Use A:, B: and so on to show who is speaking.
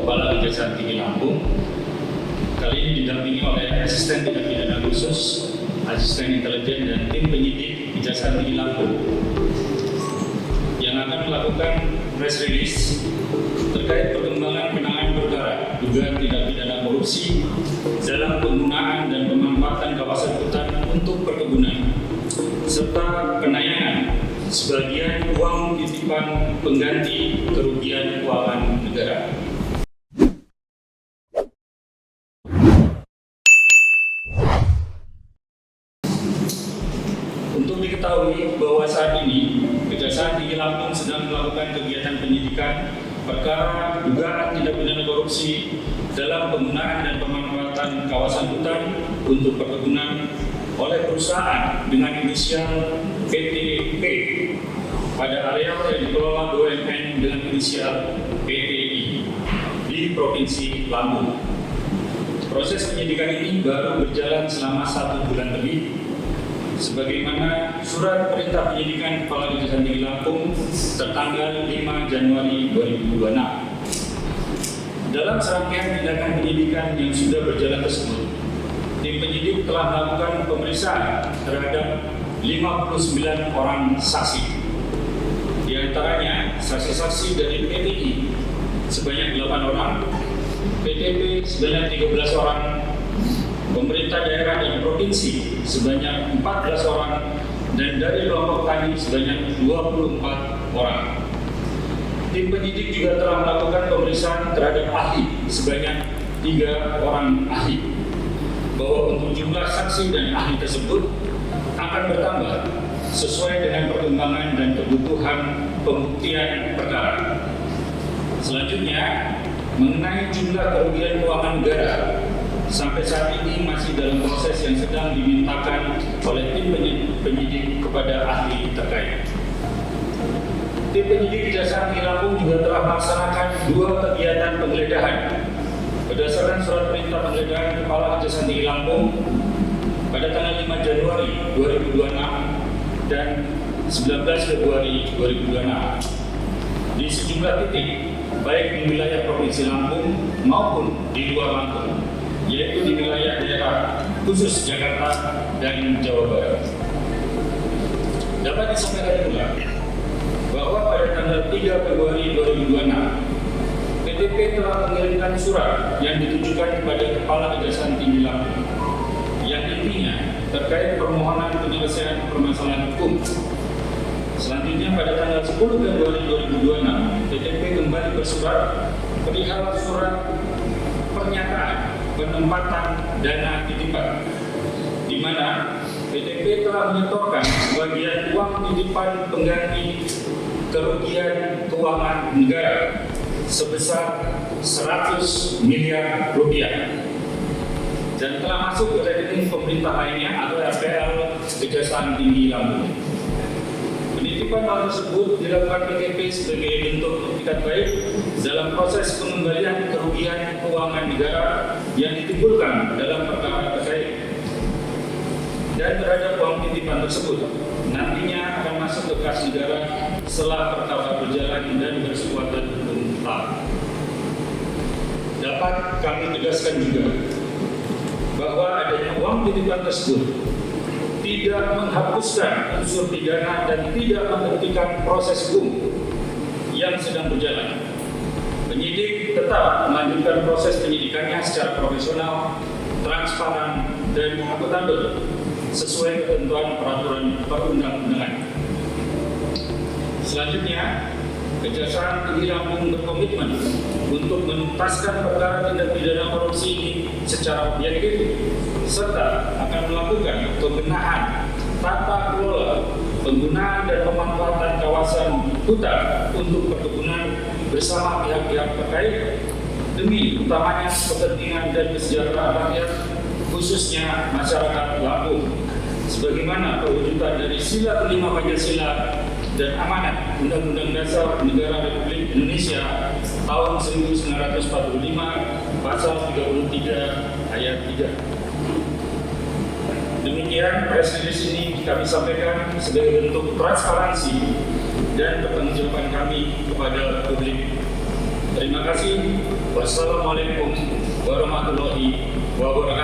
A: Kepala Kejaksaan Tinggi Lampung. Kali ini didampingi oleh Asisten Tindak Pidana Khusus, Asisten Intelijen dan tim penyidik Kejaksaan Tinggi Lampung yang akan melakukan press release terkait perkembangan penanganan perkara dugaan tindak pidana korupsi dalam penggunaan dan pemanfaatan kawasan hutan untuk perkebunan serta penayangan sebagian uang titipan pengganti kerugian keuangan negara. Untuk diketahui bahwa saat ini Kejaksaan Tinggi Lampung sedang melakukan kegiatan penyidikan perkara dugaan tindak pidana korupsi dalam penggunaan dan pemanfaatan kawasan hutan untuk perkebunan oleh perusahaan dengan inisial PTP pada area yang dikelola BUMN dengan inisial PTI di Provinsi Lampung. Proses penyidikan ini baru berjalan selama 1 bulan lebih, sebagaimana surat perintah penyidikan Kepala Kejaksaan Tinggi Lampung tertanggal 5 Januari 2026. Dalam serangkaian tindakan penyidikan yang sudah berjalan tersebut, tim penyidik telah melakukan pemeriksaan terhadap 59 orang saksi. Di antaranya saksi-saksi dari PTI sebanyak 8 orang, PTP sebanyak 13 orang, pemerintah daerah dan provinsi sebanyak 14 orang, dan dari kelompok tani sebanyak 24 orang. Tim penyidik juga telah melakukan pemeriksaan terhadap ahli sebanyak 3 orang ahli, bahwa untuk jumlah saksi dan ahli tersebut akan bertambah sesuai dengan perkembangan dan kebutuhan pembuktian perkara. Selanjutnya, mengenai jumlah kerugian keuangan negara, sampai saat ini masih dalam proses yang sedang dimintakan oleh tim penyidik kepada ahli terkait. Tim penyidik Kejaksaan Tinggi Lampung juga telah melaksanakan 2 kegiatan penggeledahan berdasarkan surat perintah penggeledahan Kepala Kejaksaan Tinggi Lampung pada tanggal 5 Januari 2026 dan 19 Februari 2026 di sejumlah titik, baik di wilayah Provinsi Lampung maupun di luar Lampung, yaitu di wilayah daerah khusus Jakarta dan Jawa Barat. Dapat disampaikan pula bahwa pada tanggal 3 Februari 2026, PTP telah mengirimkan surat yang ditujukan kepada Kepala Kejaksaan Tinggi Lampung yang intinya terkait permohonan penyelesaian permasalahan hukum. Selanjutnya pada tanggal 10 Februari 2026, PTP kembali bersurat perihal surat pernyataan penempatan dana titipan, di mana PTP telah menyetorkan sebagian uang titipan pengganti kerugian keuangan negara sebesar 100 miliar rupiah dan telah masuk ke rekening pemerintah lainnya atau RPL Kejaksaan Tinggi Lampung. Penitipan hal tersebut dilakukan PTP sebagai bentuk etikat baik dalam proses pengembalian kerugian keuangan negara yang ditimbulkan dalam perkara terkait, dan terhadap uang titipan tersebut nantinya akan masuk ke kas negara setelah perkara berjalan dan berkekuatan hukum tetap. Dapat kami tegaskan juga bahwa adanya uang titipan tersebut tidak menghapuskan unsur pidana dan tidak menghentikan proses hukum yang sedang berjalan. Penyidik tetap melanjutkan proses penyidikannya secara profesional, transparan, dan akuntabel sesuai ketentuan peraturan perundang-undangan. Selanjutnya, Kejaksaan Tinggi Lampung berkomitmen untuk menuntaskan perkara tindak pidana korupsi ini secara objektif serta akan melakukan pembenahan tata kelola penggunaan dan pemanfaatan kawasan hutan untuk perkebunan bersama pihak-pihak terkait demi utamanya kepentingan dan kesejahteraan rakyat, khususnya masyarakat Lampung, sebagaimana perwujudan dari Sila kelima Pancasila dan amanat Undang-Undang Dasar Negara Republik Indonesia tahun 1945 pasal 33 ayat 3. Demikian press release ini kami sampaikan sebagai bentuk transparansi dan pertanggungjawaban kami kepada publik. Terima kasih. Wassalamualaikum warahmatullahi wabarakatuh.